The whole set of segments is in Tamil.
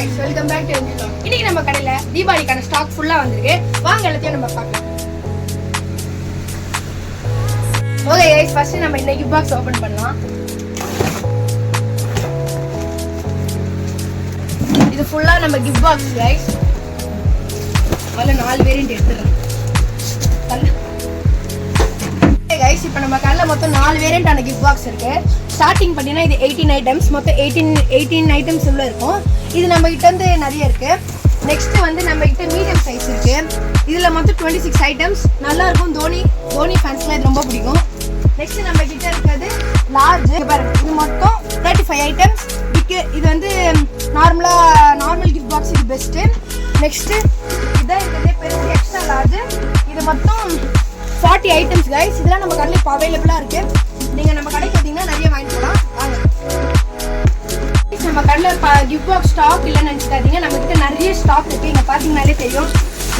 guys, welcome back to English. இன்னைக்கு நம்ம கடையில தீபாவளிக்கான ஸ்டாக் ஃபுல்லா வந்திருக்கு. வாங்க எல்லாத்தையும் நம்ம பார்க்கலாம். ஓகே guys, first நம்ம இந்த gift box ஓபன் பண்ணலாம். இது ஃபுல்லா நம்ம gift box guys. அதுல 4 வேரியன்ட் எடுத்துறேன். ஓகே guys, இப்போ நம்ம கடையில மொத்தம் 4 வேரியன்ட் ஆன gift box இருக்கு. ஸ்டார்டிங் பார்த்தீங்கன்னா இது 18 ஐட்டம்ஸ், மொத்தம் 18 ஐட்டம்ஸ் உள்ள இருக்கும். இது நம்ம கிட்ட வந்து நிறைய இருக்கு. நெக்ஸ்ட் வந்து நம்ம கிட்ட மீடியம் சைஸ் இருக்கு. இதுல மொத்தம் 26 ஐட்டம்ஸ். நல்லா இருக்கும். தோனி ஃபேன்ஸ்லாம் இது ரொம்ப பிடிக்கும். நெக்ஸ்ட் நம்ம கிட்ட இருக்கிறது லார்ஜ். பாருங்க, இது மொத்தம் 35 ஐட்டம்ஸ். இது வந்து நார்மல் கிஃப்ட் பாக்ஸ் இது பெஸ்ட். நெக்ஸ்ட் இதான் இருக்கிறதே பெருசு எக்ஸ்ட்ரா லார்ஜ். இது மொத்தம் 40 ஐட்டம்ஸ் கைஸ். இதெல்லாம் நம்ம கடையில் இப்போ அவைலபிளா இருக்கு. நீங்க நம்ம கடைக்கு வந்தீங்கன்னா நிறைய வாங்கிட்டு போகலாம். வாங்க. நம்ம கடையில் கிஃப்ட் பாக்ஸ் ஸ்டாக் இல்லைன்னு நினச்சிக்காதீங்க. நம்ம கிட்ட நிறைய ஸ்டாக் இருக்கு. இங்கே பார்த்தீங்கன்னாலே தெரியும்,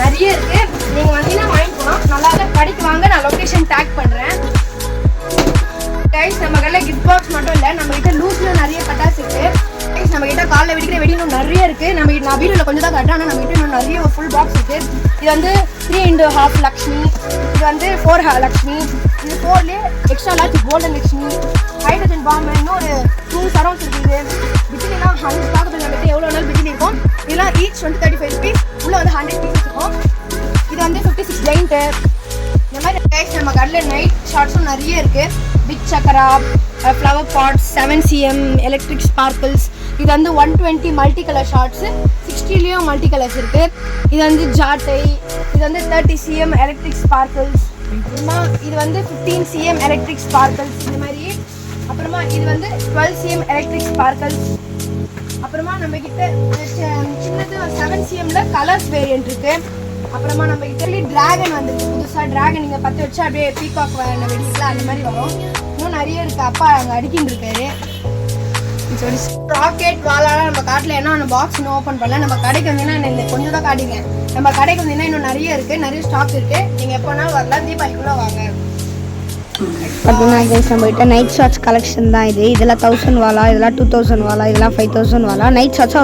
நிறைய இருக்கு. நீங்க வந்தீங்கன்னா வாங்கிட்டு போகலாம். நல்லா கடைக்கு வாங்க. நான் லொகேஷன் டேக் பண்றேன் கைஸ். நம்ம கடையில் கிஃப்ட் பாக்ஸ் மட்டும் இல்லை, நம்ம கிட்ட லூஸ்ல நிறைய பட்டாசு இருக்கு கைஸ். நம்ம கிட்ட காலைல வெடிக்கிற வெடி இன்னும் நிறைய இருக்கு. நான் வீடியோல கொஞ்சம் தான் காட்டுறேன். ஆனால் நம்ம கிட்ட இன்னும் நிறைய ஃபுல் பாக்ஸ் இருக்கு. இது வந்து 3.5 லக்ஷ்மி, இது வந்து 4 லக்ஷ்மி, இது 4லே extra large golden Lakshmi, hydrogen bomb, இன்னும் ஒரு 2 சரௌண்ட்ஸ் இருக்குது. பிஜிலிலாம் 100 ஸ்டாக் நம்மகிட்ட எவ்வளோ நாள் பிஜிலி இருக்கும். இதெல்லாம் ஈச் வந்து 35 பீஸ், உள்ள வந்து 100 பீசஸ் இருக்கும். இது வந்து 56 ஜெயிண்ட். இந்த மாதிரி கைஸ் நம்ம கடையில் நைட் ஷார்ட்ஸும் நிறைய இருக்கு. Big chakra, flower pots, 7cm electric sparkles. இது வந்து 120 மல்டி கலர் ஷார்ட்ஸு, 60லேயும் மல்டி கலர்ஸ் இருக்கு. இது வந்து ஜாட்டை. இது வந்து 30cm எலக்ட்ரிக் ஸ்பார்க்கிள்ஸ். அப்புறமா இது வந்து 15cm எலக்ட்ரிக் ஸ்பார்க்கிள்ஸ். இந்த மாதிரி. அப்புறமா இது வந்து 12cm எலக்ட்ரிக் ஸ்பார்க்கிள்ஸ். அப்புறமா நம்ம கிட்ட சின்னது 7cmல கலர்ஸ் வேரியன்ட் இருக்கு. அப்புறமா நம்ம கிட்ட டிராகன் வந்துருக்கு. புதுசாக டிராகன் நீங்கள் 10 வச்சு அப்படியே பீகாக் வெடிக்கலாம், அந்த மாதிரி வரும். இன்னும் நிறைய இருக்கு. அப்பா அங்கே அடிக்கிட்டு இருக்காரு. ராக்கெட் வாலாலாம் நம்ம காட்டில் என்ன பாக்ஸ் இன்னும் ஓப்பன் பண்ணல. நம்ம கடைக்கு வந்தீங்கன்னா இந்த கொஞ்சம் தான் காட்டிங்க. நம்ம கடைக்கு வந்தீங்கன்னா இன்னும் நிறைய இருக்கு, நிறைய ஸ்டாக் இருக்கு. நீங்கள் எப்போனாலும் வரலாம். தீபாவளிக்குள்ள வாங்க. பார்த்தீங்கன்னா கைஸ், நம்மகிட்ட நைட் ஷார்ட்ஸ் கலெக்ஷன் தான் இது. இதெல்லாம் 1000 வாலா, இதெல்லாம் 2000 வாலா, இதெல்லாம் 5000 வாலா. நைட் ஷார்ட்ஸாக